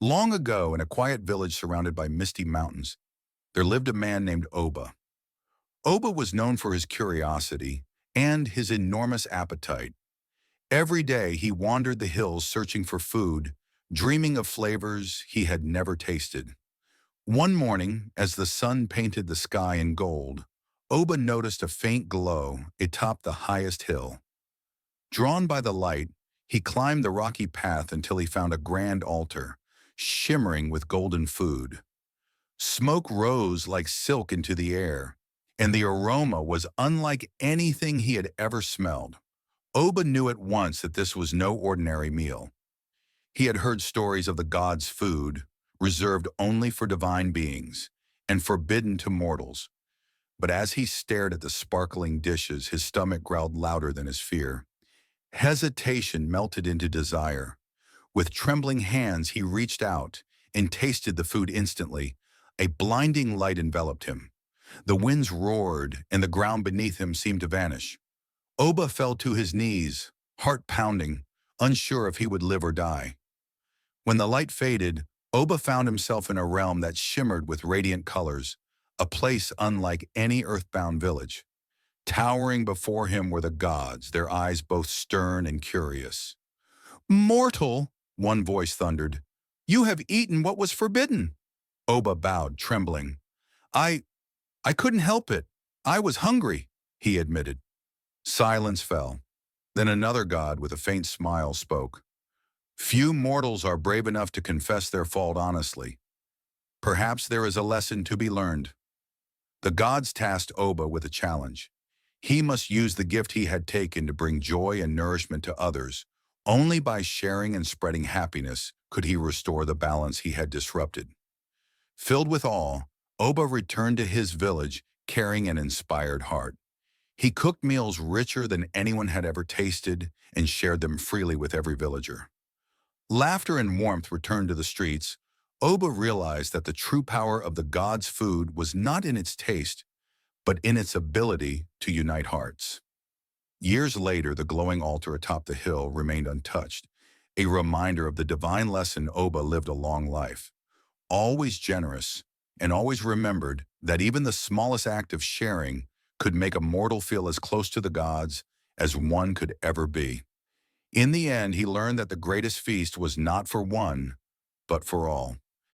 Long ago, in a quiet village surrounded by misty mountains, there lived a man named Oba. Oba was known for his curiosity and his enormous appetite. Every day, he wandered the hills searching for food, dreaming of flavors he had never tasted. One morning, as the sun painted the sky in gold, Oba noticed a faint glow atop the highest hill. Drawn by the light, he climbed the rocky path until he found a grand altar, shimmering with golden food. Smoke rose like silk into the air, and the aroma was unlike anything he had ever smelled. Oba knew at once that this was no ordinary meal. He had heard stories of the gods' food, reserved only for divine beings, and forbidden to mortals. But as he stared at the sparkling dishes, his stomach growled louder than his fear. Hesitation melted into desire. With trembling hands, he reached out and tasted the food instantly. A blinding light enveloped him. The winds roared, and the ground beneath him seemed to vanish. Oba fell to his knees, heart pounding, unsure if he would live or die. When the light faded, Oba found himself in a realm that shimmered with radiant colors, a place unlike any earthbound village. Towering before him were the gods, their eyes both stern and curious. "Mortal," one voice thundered, "you have eaten what was forbidden." Oba bowed, trembling. I, I couldn't help it. I was hungry," he admitted. Silence fell. Then another god with a faint smile spoke. "Few mortals are brave enough to confess their fault honestly. Perhaps there is a lesson to be learned." The gods tasked Oba with a challenge. He must use the gift he had taken to bring joy and nourishment to others. Only by sharing and spreading happiness could he restore the balance he had disrupted. Filled with awe, Oba returned to his village carrying an inspired heart. He cooked meals richer than anyone had ever tasted and shared them freely with every villager. Laughter and warmth returned to the streets. Oba realized that the true power of the gods' food was not in its taste, but in its ability to unite hearts. Years later, the glowing altar atop the hill remained untouched, a reminder of the divine lesson Oba lived a long life. Always generous, and always remembered that even the smallest act of sharing could make a mortal feel as close to the gods as one could ever be. In the end, he learned that the greatest feast was not for one, but for all.